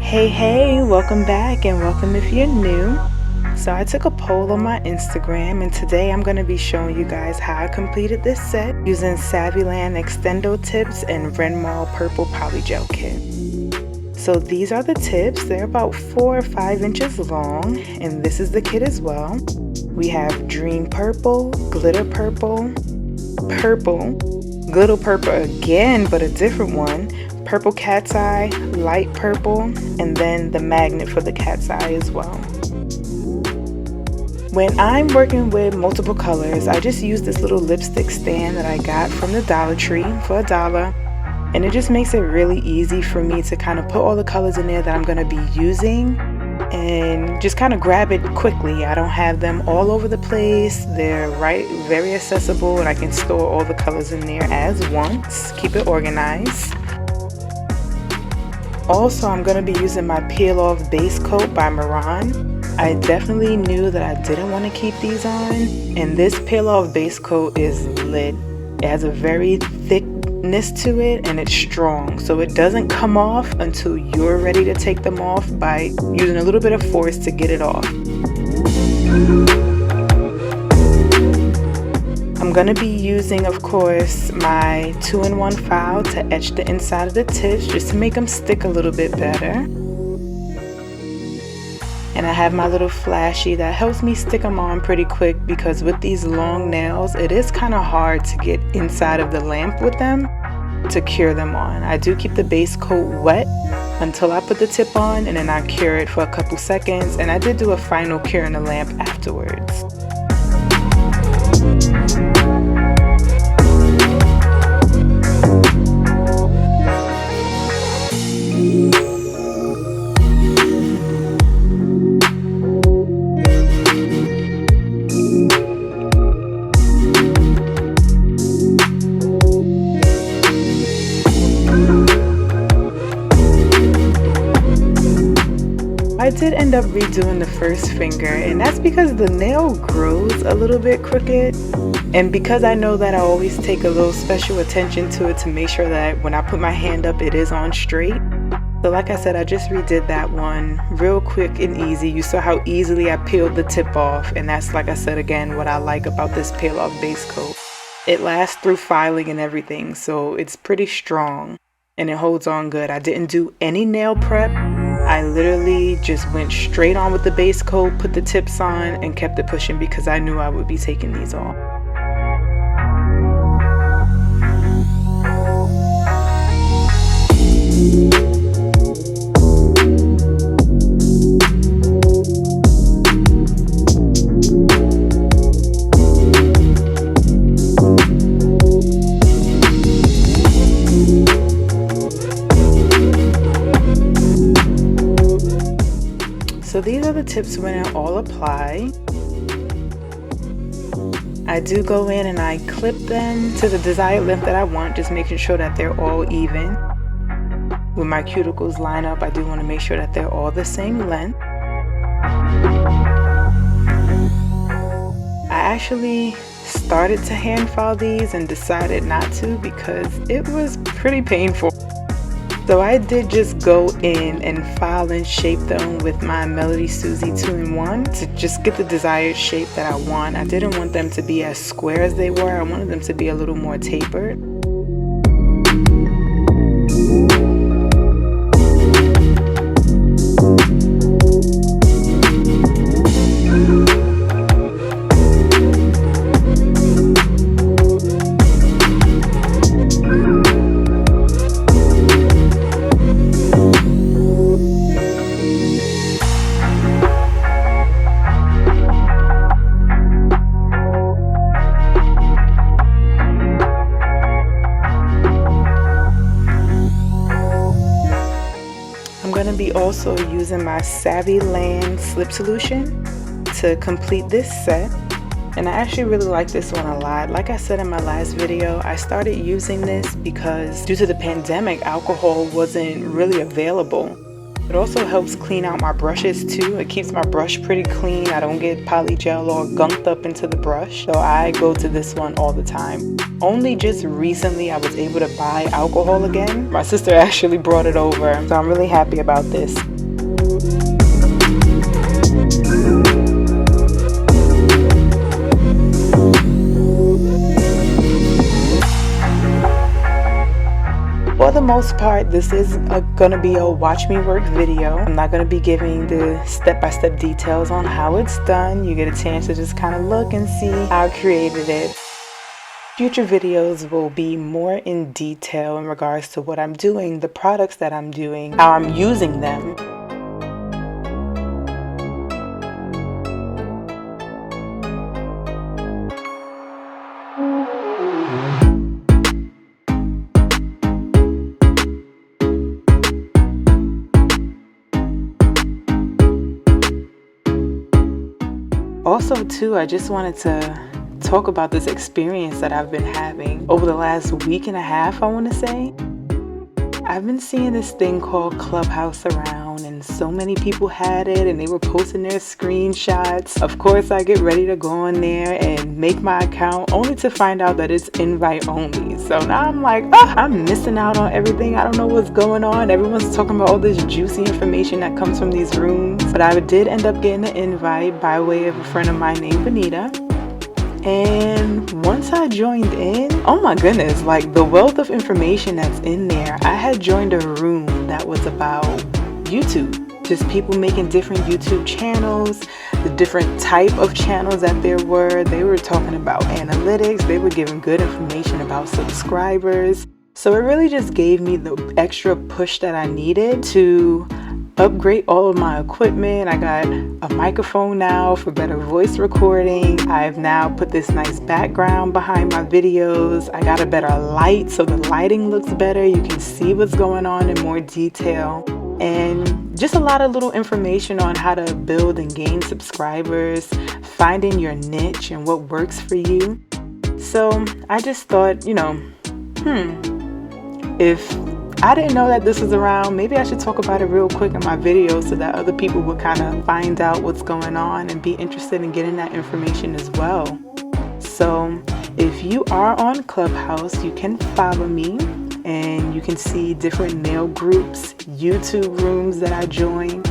Hey, welcome back and welcome if you're new. So I took a poll on my Instagram and today I'm going to be showing you guys how I completed this set using Saviland Extendo tips and Vrenmol purple polygel kit. So these are the tips. They're about 4 or 5 inches long and this is the kit as well. We have dream purple, glitter purple, glitter purple again but a different one, purple cat's eye, light purple, and then the magnet for the cat's eye as well. When I'm working with multiple colors, I just use this little lipstick stand that I got from the Dollar Tree for $1, and it just makes it really easy for me to kind of put all the colors in there that I'm going to be using and just kind of grab it quickly. I don't have them all over the place. They're very accessible and I can store all the colors in there as once, keep it organized. Also, I'm going to be using my Peel Off Base Coat by Maran. I definitely knew that I didn't want to keep these on, and this Peel Off Base Coat is lit. It has a very thickness to it and it's strong, so it doesn't come off until you're ready to take them off by using a little bit of force to get it off. I'm going to be using, of course, my 2-in-1 file to etch the inside of the tips just to make them stick a little bit better. And I have my little flashie that helps me stick them on pretty quick because with these long nails, it is kind of hard to get inside of the lamp with them to cure them on. I do keep the base coat wet until I put the tip on and then I cure it for a couple seconds, and I did do a final cure in the lamp afterwards. I did end up redoing the first finger, and that's because the nail grows a little bit crooked, and because I know that I always take a little special attention to it to make sure that when I put my hand up it is on straight. So like I said, I just redid that one real quick and easy. You saw how easily I peeled the tip off, and that's, like I said again, what I like about this Peel Off Base Coat. It lasts through filing and everything, so it's pretty strong and it holds on good. I didn't do any nail prep. I literally just went straight on with the base coat, put the tips on, and kept it pushing because I knew I would be taking these off. So these are the tips when I all apply. I do go in and I clip them to the desired length that I want, just making sure that they're all even. When my cuticles line up, I do want to make sure that they're all the same length. I actually started to hand file these and decided not to because it was pretty painful. So I did just go in and file and shape them with my Melody Susie 2-in-1 to just get the desired shape that I want. I didn't want them to be as square as they were. I wanted them to be a little more tapered. I'm going to be also using my Saviland slip solution to complete this set, and I actually really like this one a lot. Like I said in my last video, I started using this because due to the pandemic, alcohol wasn't really available. It also helps clean out my brushes too. It keeps my brush pretty clean. I don't get polygel or gunked up into the brush. So I go to this one all the time. Only just recently I was able to buy alcohol again. My sister actually brought it over, so I'm really happy about this. most part, this is gonna be a watch me work video. I'm not gonna be giving the step-by-step details on how it's done. You get a chance to just kind of look and see how I created it. Future videos will be more in detail in regards to what I'm doing, the products that I'm doing, how I'm using them. Also too, I just wanted to talk about this experience that I've been having over the last week and a half, I want to say. I've been seeing this thing called Clubhouse around, and so many people had it and they were posting their screenshots. Of course, I get ready to go on there and make my account, only to find out that it's invite only. So now I'm like, I'm missing out on everything. I don't know what's going on. Everyone's talking about all this juicy information that comes from these rooms. But I did end up getting an invite by way of a friend of mine named Benita. And once I joined in, oh my goodness, like the wealth of information that's in there. I had joined a room that was about YouTube, just people making different YouTube channels, the different type of channels that there were. They were talking about analytics, they were giving good information about subscribers. So it really just gave me the extra push that I needed to upgrade all of my equipment. I got a microphone now for better voice recording. I've now put this nice background behind my videos. I got a better light so the lighting looks better. You can see what's going on in more detail. And just a lot of little information on how to build and gain subscribers, finding your niche and what works for you. So I just thought, if I didn't know that this was around, maybe I should talk about it real quick in my video so that other people would kind of find out what's going on and be interested in getting that information as well. So if you are on Clubhouse, you can follow me and you can see different nail groups, YouTube rooms that I join.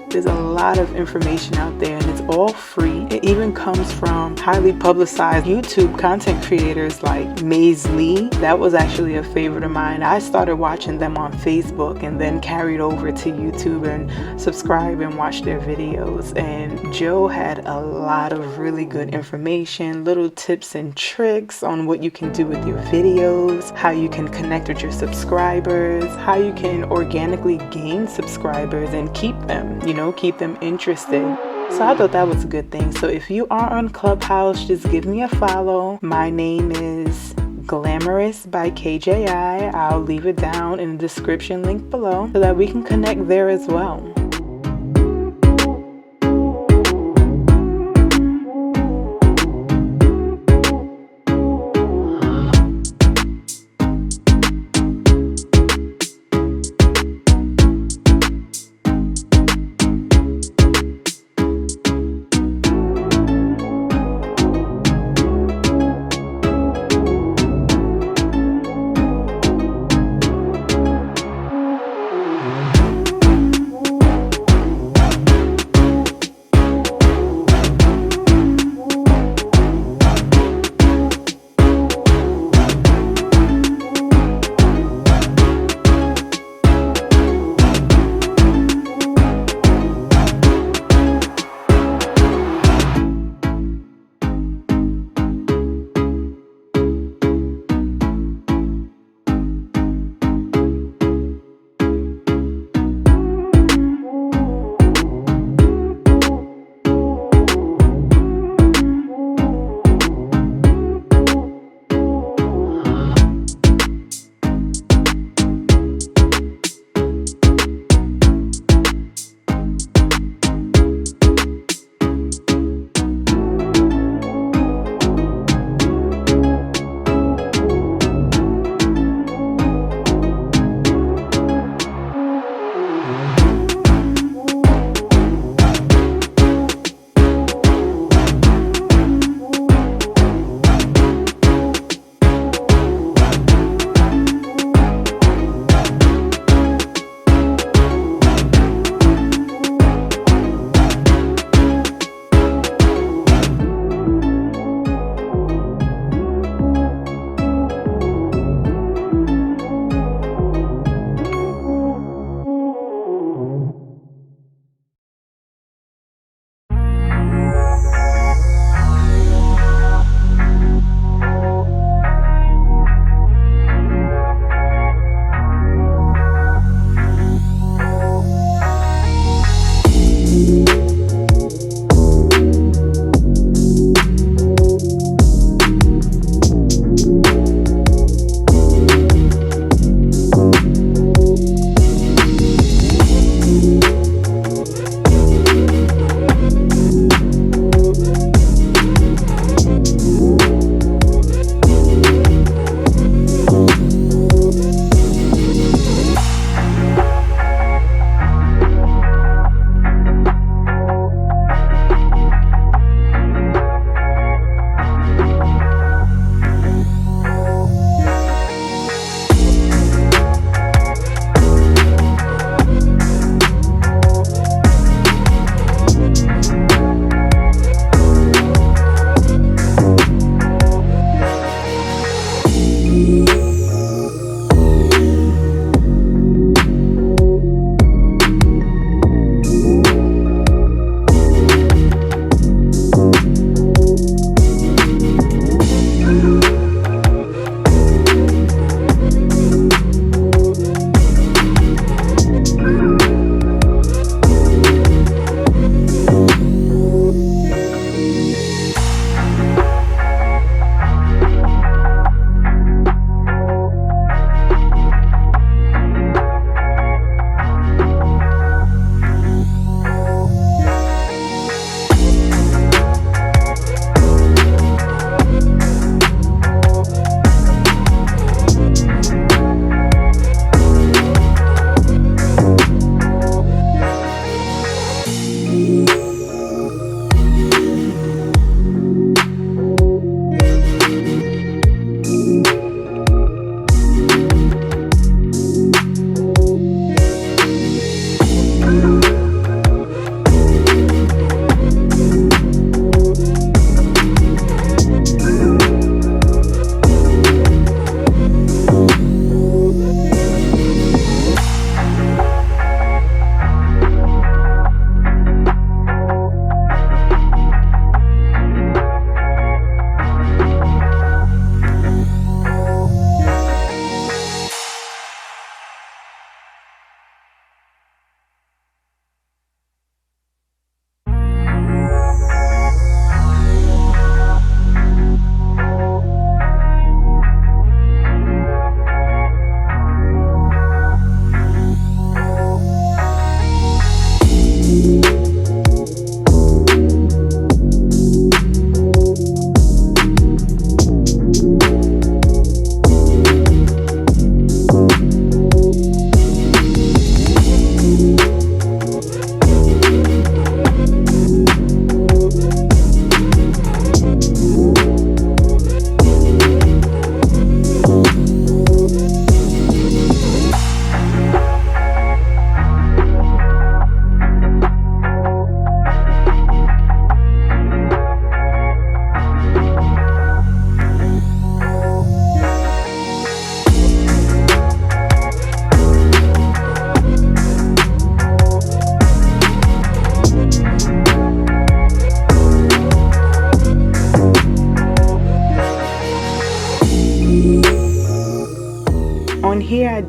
There's a lot of information out there and it's all free. It even comes from highly publicized YouTube content creators like Maze Lee. That was actually a favorite of mine. I started watching them on Facebook and then carried over to YouTube and subscribed and watched their videos. And Joe had a lot of really good information, little tips and tricks on what you can do with your videos, how you can connect with your subscribers, how you can organically gain subscribers and keep them, keep them interested. So I thought that was a good thing. So if you are on Clubhouse, just give me a follow. My name is Glamorous by KJI. I'll leave it down in the description link below so that we can connect there as well.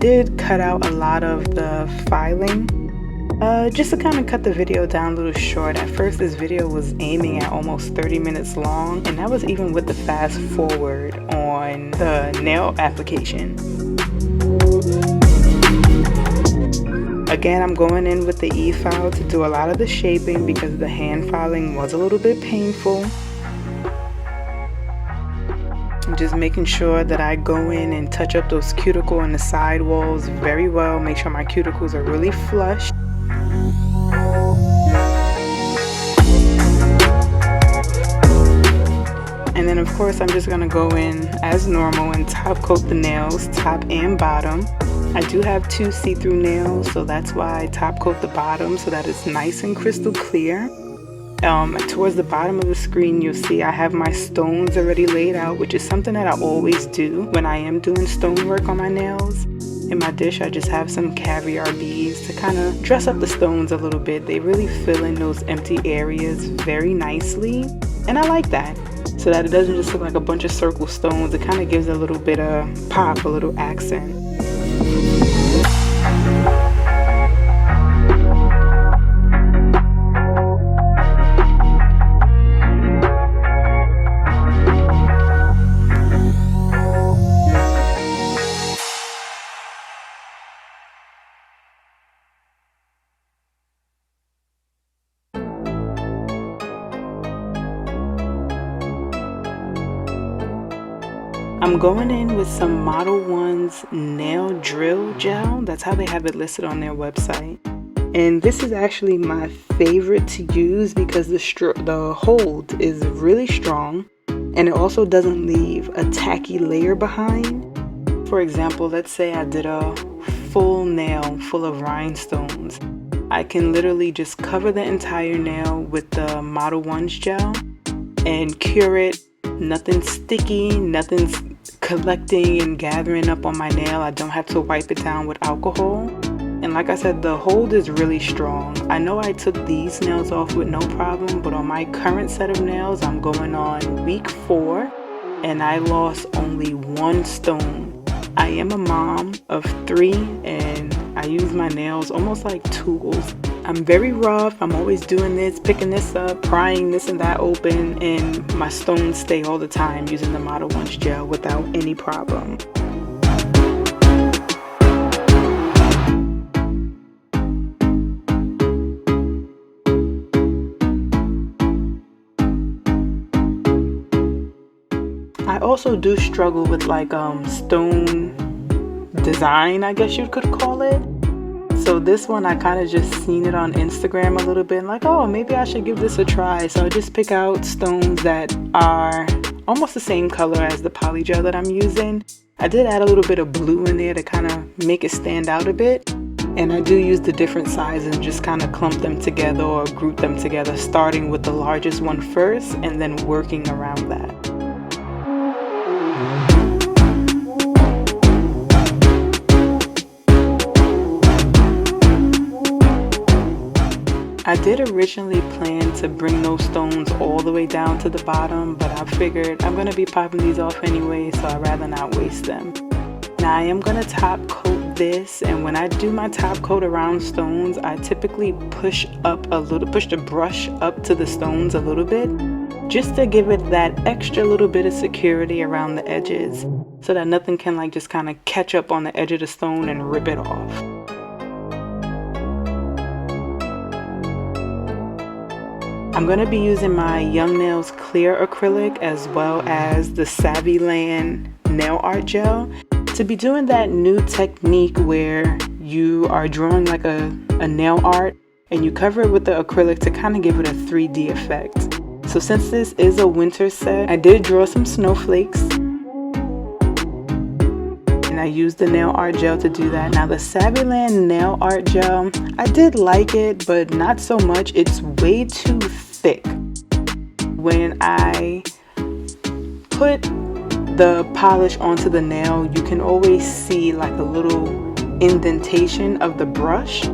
did cut out a lot of the filing just to kind of cut the video down a little short. At first this video was aiming at almost 30 minutes long, and that was even with the fast forward on the nail application. Again, I'm going in with the E-file to do a lot of the shaping because the hand filing was a little bit painful. I'm just making sure that I go in and touch up those cuticle and the side walls very well. Make sure my cuticles are really flush. And then of course I'm just gonna go in as normal and top coat the nails, top and bottom. I do have 2 see-through nails, so that's why I top coat the bottom so that it's nice and crystal clear. Towards the bottom of the screen you'll see I have my stones already laid out, which is something that I always do when I am doing stonework on my nails. In my dish I just have some caviar beads to kind of dress up the stones a little bit. They really fill in those empty areas very nicely, and I like that, so that it doesn't just look like a bunch of circle stones. It kind of gives a little bit of pop, a little accent. I'm going in with some Model 1's nail drill gel. That's how they have it listed on their website. And this is actually my favorite to use because the hold is really strong, and it also doesn't leave a tacky layer behind. For example, let's say I did a full nail full of rhinestones. I can literally just cover the entire nail with the Model 1's gel and cure it. Nothing's sticky, nothing's collecting and gathering up on my nail. I don't have to wipe it down with alcohol. And like I said, the hold is really strong. I know I took these nails off with no problem, but on my current set of nails, I'm going on week 4 and I lost only 1 stone. I am a mom of 3 and I use my nails almost like tools. I'm very rough. I'm always doing this, picking this up, prying this and that open, and my stones stay all the time using the Model 1's gel without any problem. I also do struggle with like stone design, I guess you could call it. So this one I kind of just seen it on Instagram a little bit and like, oh, maybe I should give this a try. So I just pick out stones that are almost the same color as the polygel that I'm using. I did add a little bit of blue in there to kind of make it stand out a bit. And I do use the different sizes and just kind of clump them together or group them together, starting with the largest one first and then working around that. I did originally plan to bring those stones all the way down to the bottom, but I figured I'm going to be popping these off anyway, so I'd rather not waste them. Now I am going to top coat this, and when I do my top coat around stones, I typically push the brush up to the stones a little bit, just to give it that extra little bit of security around the edges, so that nothing can like just kind of catch up on the edge of the stone and rip it off. I'm going to be using my Young Nails clear acrylic as well as the Saviland nail art gel to be doing that new technique where you are drawing like a nail art and you cover it with the acrylic to kind of give it a 3D effect. So since this is a winter set, I did draw some snowflakes and I used the nail art gel to do that. Now the Saviland nail art gel, I did like it, but not so much. It's way too thick. When I put the polish onto the nail, you can always see like a little indentation of the brush,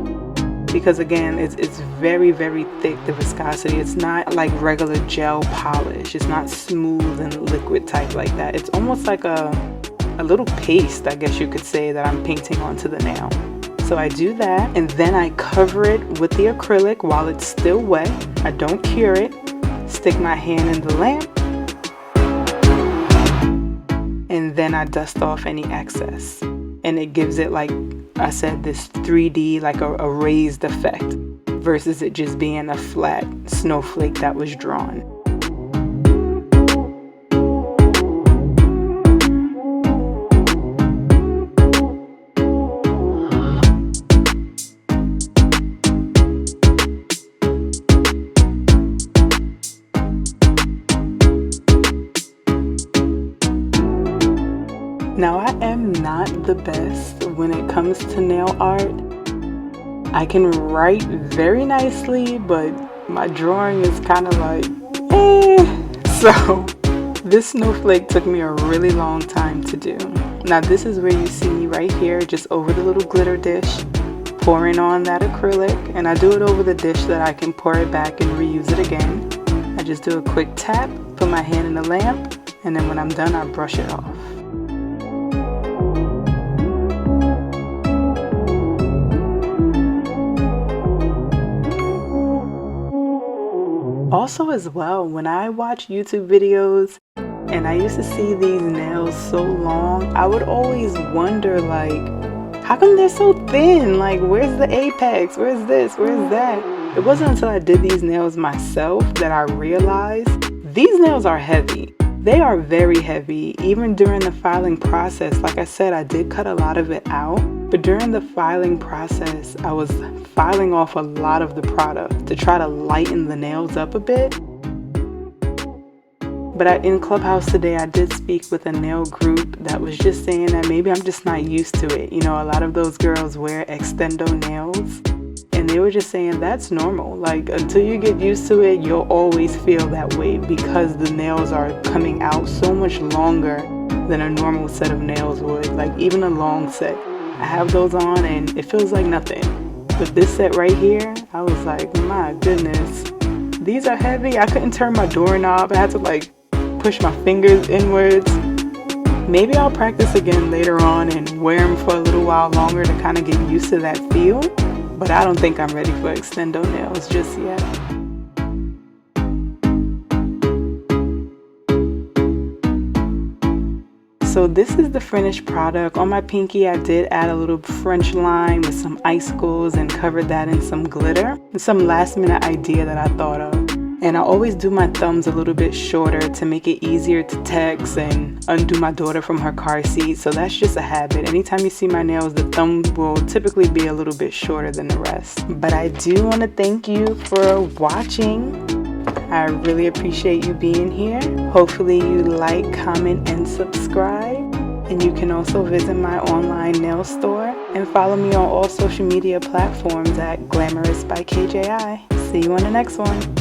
because again, it's very, very thick, the viscosity. It's not like regular gel polish. It's not smooth and liquid type like that. It's almost like a a little paste, I guess you could say, that I'm painting onto the nail. So I do that, and then I cover it with the acrylic while it's still wet. I don't cure it. Stick my hand in the lamp, and then I dust off any excess. And it gives it, like I said, this 3D, like a raised effect, versus it just being a flat snowflake that was drawn. Now, I am not the best when it comes to nail art. I can write very nicely, but my drawing is kind of like, So this snowflake took me a really long time to do. Now, this is where you see me right here, just over the little glitter dish, pouring on that acrylic, and I do it over the dish that I can pour it back and reuse it again. I just do a quick tap, put my hand in the lamp, and then when I'm done, I brush it off. Also as well, when I watch YouTube videos and I used to see these nails so long, I would always wonder, like, how come they're so thin? Like, where's the apex? Where's this? Where's that? It wasn't until I did these nails myself that I realized these nails are heavy. They are very heavy. Even during the filing process, like I said, I did cut a lot of it out, but during the filing process, I was filing off a lot of the product to try to lighten the nails up a bit. But in Clubhouse today, I did speak with a nail group that was just saying that maybe I'm just not used to it. You know, a lot of those girls wear Extendo nails, and they were just saying that's normal. Like, until you get used to it, you'll always feel that way because the nails are coming out so much longer than a normal set of nails would. Like, even a long set. I have those on and it feels like nothing. But this set right here, I was like, my goodness, these are heavy. I couldn't turn my doorknob. I had to like push my fingers inwards. Maybe I'll practice again later on and wear them for a little while longer to kind of get used to that feel. But I don't think I'm ready for Extendo nails just yet. So this is the finished product. On my pinky, I did add a little French line with some icicles and covered that in some glitter. It's some last minute idea that I thought of. And I always do my thumbs a little bit shorter to make it easier to text and undo my daughter from her car seat. So that's just a habit. Anytime you see my nails, the thumb will typically be a little bit shorter than the rest. But I do want to thank you for watching. I really appreciate you being here. Hopefully you like, comment, and subscribe. And you can also visit my online nail store and follow me on all social media platforms at Glamorous by KJI. See you on the next one.